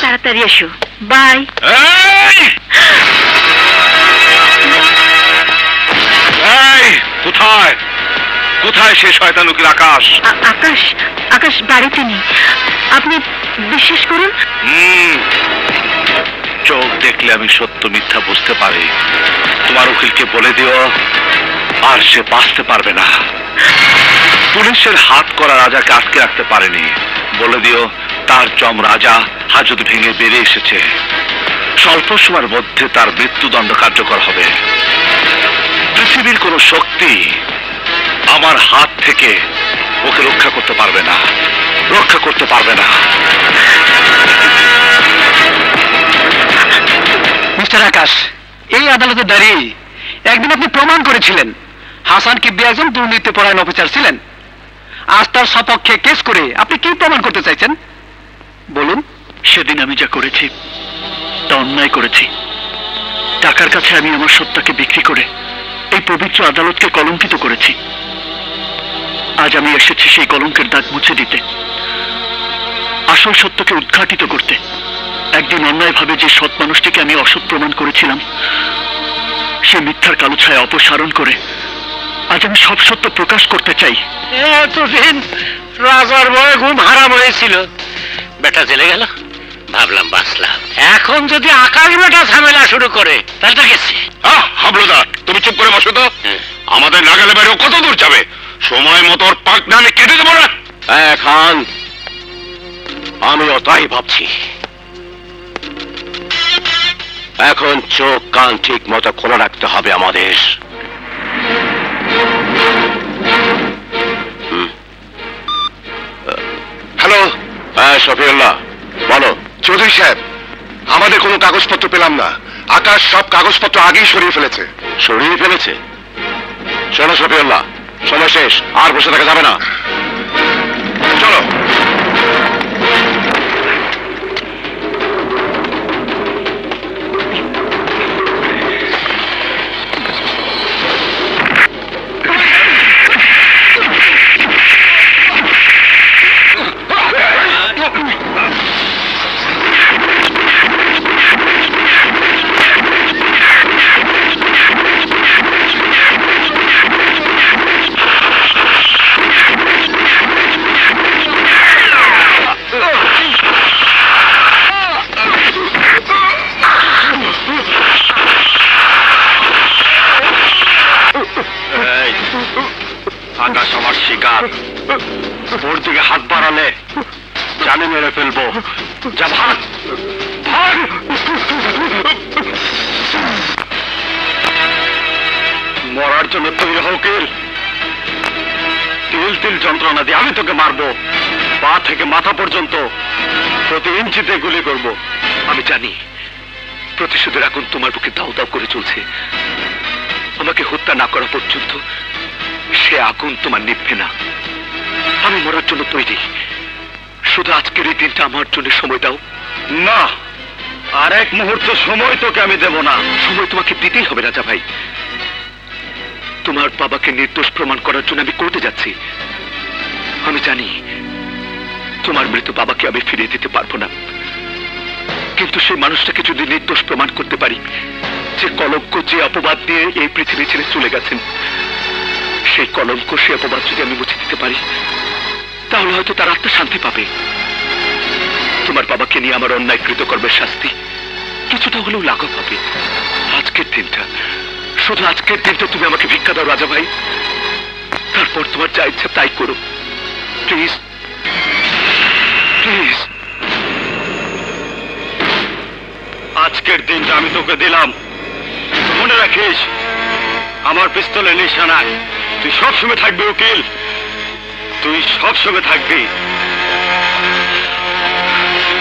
তাড়াতাড়ি এসো। বাই। কোথায় কোথায় সে শয়তান উকিল আকাশ? আকাশ আকাশ বাড়িতে নেই, আপনি বিশ্বাস করুন। চোখ দেখলে আমি সত্য মিথ্যা বুঝতে পারি। তোমার উকিলকে বলে দিও আর সে বাঁচতে পারবে না। পুলিশের হাত করা রাজাকে আটকে রাখতে পারেনি। বলে দিও তার জম রাজা হাজত ভেঙে বেরিয়ে এসেছে। স্বল্প সময়ের মধ্যে তার মৃত্যুদণ্ড কার্যকর হবে। পৃথিবীর কোন শক্তি আমার হাত থেকে ওকে রক্ষা করতে পারবে না, রক্ষা করতে পারবে না। মিস্টার আকাশ, এই আদালতে দাঁড়িয়ে একদিন আপনি প্রমাণ করেছিলেন হাসান কিবরিয়া একজন দুর্নীতিপরায়ণ অফিসার ছিলেন। আজ তার সপক্ষে কেস করে আপনি কি প্রমাণ করতে চাইছেন বলুন? সেদিন আমি যা করেছি তা অন্যায় করেছি। টাকার কাছে আমি আমার সত্তাকে বিক্রি করে এই পবিত্র আদালতকে কলঙ্কিত করেছি। আজ আমি এসেছি সেই কলঙ্কের দাগ মুছে দিতে, আসল সত্যকে উদ্ঘাটিত করতে। একদিন অন্যায়ভাবে যে সৎ মানুষটিকে আমি অসৎ প্রমাণ করেছিলাম, সে মিথ্যার কালো ছায়া অপসারণ করে আজ আমি সব সত্য প্রকাশ করতে চাই। এতদিন রাজার ভয়ে ঘুম হারাম হয়েছিল, বেটা জেলে গেল, ভাবলাম বাঁচলাম। এখন যদি আকাশ বেটা ঝামেলা শুরু করে তাহলে তো গেছে। হাবলুদা, তুমি চুপ করে বসো তো। আমাদের নাগালে বাইরেও কত দূর যাবে? সময় মতো ওর পাকনা আমি কেটে দেবো না। খান, আমিও তাই ভাবছি। এখন চোখ কান ঠিক মতো খোলা রাখতে হবে আমাদের। হ্যালো। হ্যাঁ শফিউল্লাহ, বলো। চৌধুরী সাহেব, আমাদের কোনো কাগজপত্র পেলাম না। আকাশ সব কাগজপত্র আগেই সরিয়ে ফেলেছে। সরিয়ে ফেলেছে? শোনো শফিউল্লাহ, সময় শেষ, আর বসে থাকা যাবে না। চলো। আকাশ আমার শিকার, ওর দিকে হাত বাড়ালে জানে মেরে ফেলবো। যা ভাগ ভাগ। মরার জন্য তৈরি হও উকিল। তিল তিল যন্ত্রণা দিয়ে আমি তোকে মারবো, পা থেকে মাথা পর্যন্ত প্রতি ইঞ্চিতে গুলি করব। আমি জানি প্রতিশোধের আগুন তোমার বুকে দাউ দাউ করে চলছে। আমাকে হত্যা না করা পর্যন্ত সে আগুন তোমার নিভবে না। আমি মরার জন্য তৈরি, শুধু আজকের এই দিনটা আমার জন্য সময় দাও। না, আর এক মুহূর্ত সময় তোকে আমি দেব না। সময় তোমাকে দিতেই হবে রাজা ভাই। তোমার বাবাকে নির্দোষ প্রমাণ করার জন্য আমি কোর্টে যাচ্ছি। আমি জানি তোমার মৃত বাবাকে আমি ফিরিয়ে দিতে পারবো না, কিন্তু সেই মানুষটাকে যদি নির্দোষ প্রমাণ করতে পারি, যে কলঙ্ক যে অপবাদ দিয়ে এই পৃথিবী ছেড়ে চলে গেছেন, সেই কলঙ্ক সে অপবাদ যদি আমি মুছে দিতে পারি, তাহলে হয়তো তার আত্মা শান্তি পাবে। তোমার বাবাকে নিয়ে আমার অন্যায় কৃতকর্মের শাস্তি কিছুটা হলেও লাঘব হবে। আজকের দিনটা, শুধু আজকের দিনটা তুমি আমাকে ভিক্ষা দাও রাজা ভাই। তারপর তোমার যা ইচ্ছা তাই করো, প্লিজ প্লিজ। আজকের দিনটা আমি তোকে দিলাম, মনে রাখিস আমার পিস্তলের নিশানায় তুই সবসময় থাকবি উকিল, তুই সবসময় থাকবি।